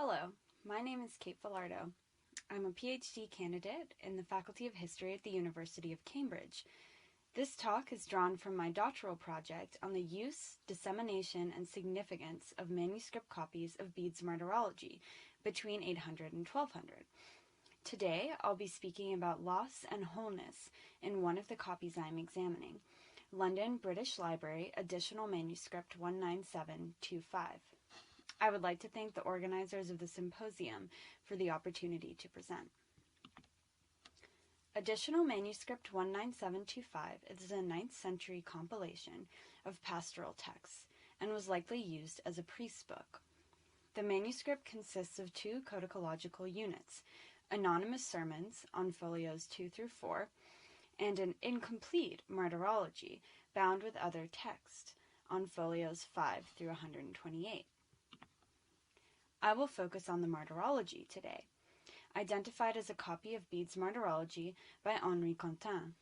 Hello, my name is Kate Falardeau. I'm a PhD candidate in the Faculty of History at the University of Cambridge. This talk is drawn from my doctoral project on the use, dissemination, and significance of manuscript copies of Bede's Martyrology between 800 and 1200. Today, I'll be speaking about loss and wholeness in one of the copies I'm examining, London British Library, Additional Manuscript 19725. I would like to thank the organizers of the symposium for the opportunity to present. Additional Manuscript 19725 is a 9th century compilation of pastoral texts and was likely used as a priest's book. The manuscript consists of 2 codicological units, anonymous sermons on folios 2 through 4, and an incomplete Martyrology bound with other text on folios 5 through 128. I will focus on the Martyrology today, identified as a copy of Bede's Martyrology by Henri Quentin.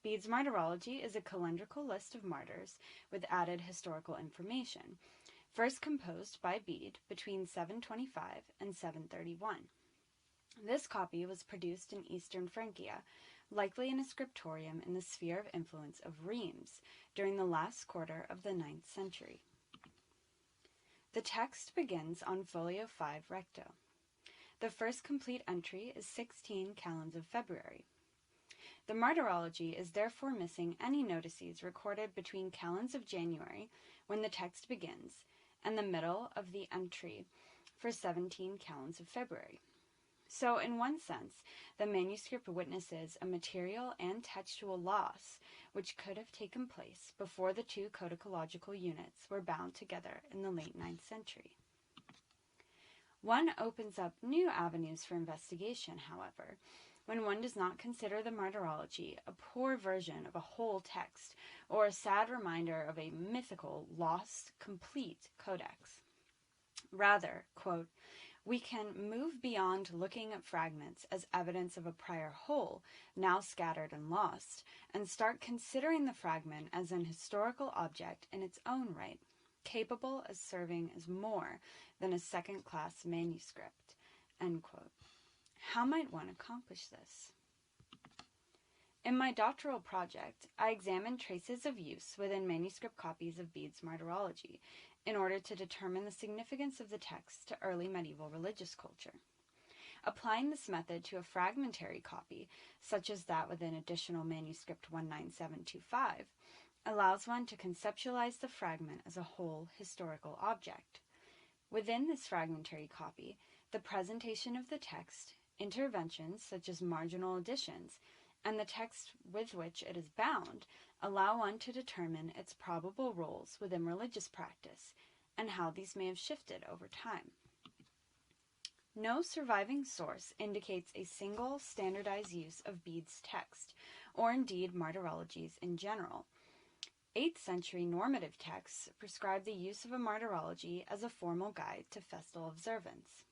Bede's Martyrology is a calendrical list of martyrs with added historical information, first composed by Bede between 725 and 731. This copy was produced in Eastern Francia, likely in a scriptorium in the sphere of influence of Reims during the last quarter of the 9th century. The text begins on folio 5 recto. The first complete entry is 16 calends of February. The Martyrology is therefore missing any notices recorded between calends of January, when the text begins, and the middle of the entry for 17 calends of February. So, in one sense, the manuscript witnesses a material and textual loss which could have taken place before the 2 codicological units were bound together in the late 9th century. One opens up new avenues for investigation, however, when one does not consider the Martyrology a poor version of a whole text or a sad reminder of a mythical, lost, complete codex. Rather, quote, we can move beyond looking at fragments as evidence of a prior whole, now scattered and lost, and start considering the fragment as an historical object in its own right, capable of serving as more than a second-class manuscript. End quote. How might one accomplish this? In my doctoral project, I examined traces of use within manuscript copies of Bede's Martyrology in order to determine the significance of the text to early medieval religious culture. Applying this method to a fragmentary copy, such as that within Additional Manuscript 19725, allows one to conceptualize the fragment as a whole historical object. Within this fragmentary copy, the presentation of the text, interventions such as marginal additions, and the text with which it is bound allow one to determine its probable roles within religious practice and how these may have shifted over time. No surviving source indicates a single standardized use of Bede's text, or indeed martyrologies in general. 8th century normative texts prescribe the use of a martyrology as a formal guide to festal observance.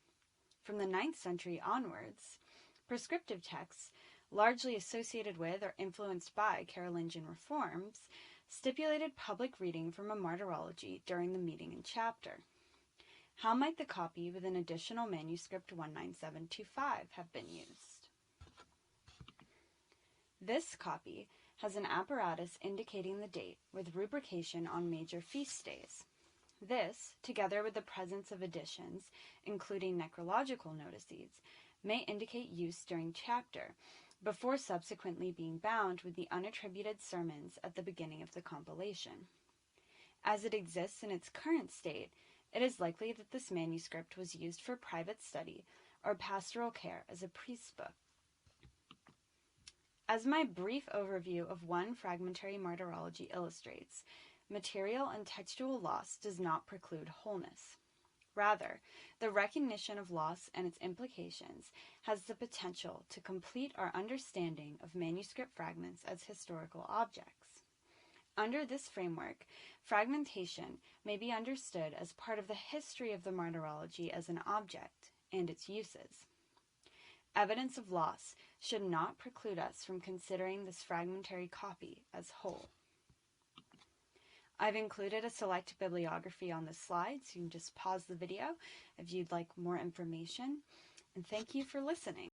From the 9th century onwards, prescriptive texts, largely associated with or influenced by Carolingian reforms, stipulated public reading from a martyrology during the meeting and chapter. How might the copy with an Additional Manuscript 19725 have been used? This copy has an apparatus indicating the date with rubrication on major feast days. This, together with the presence of additions, including necrological notices, may indicate use during chapter, before subsequently being bound with the unattributed sermons at the beginning of the compilation. As it exists in its current state, it is likely that this manuscript was used for private study or pastoral care as a priest's book. As my brief overview of one fragmentary martyrology illustrates, material and textual loss does not preclude wholeness. Rather, the recognition of loss and its implications has the potential to complete our understanding of manuscript fragments as historical objects. Under this framework, fragmentation may be understood as part of the history of the martyrology as an object and its uses. Evidence of loss should not preclude us from considering this fragmentary copy as whole. I've included a select bibliography on this slide, so you can just pause the video if you'd like more information. And thank you for listening.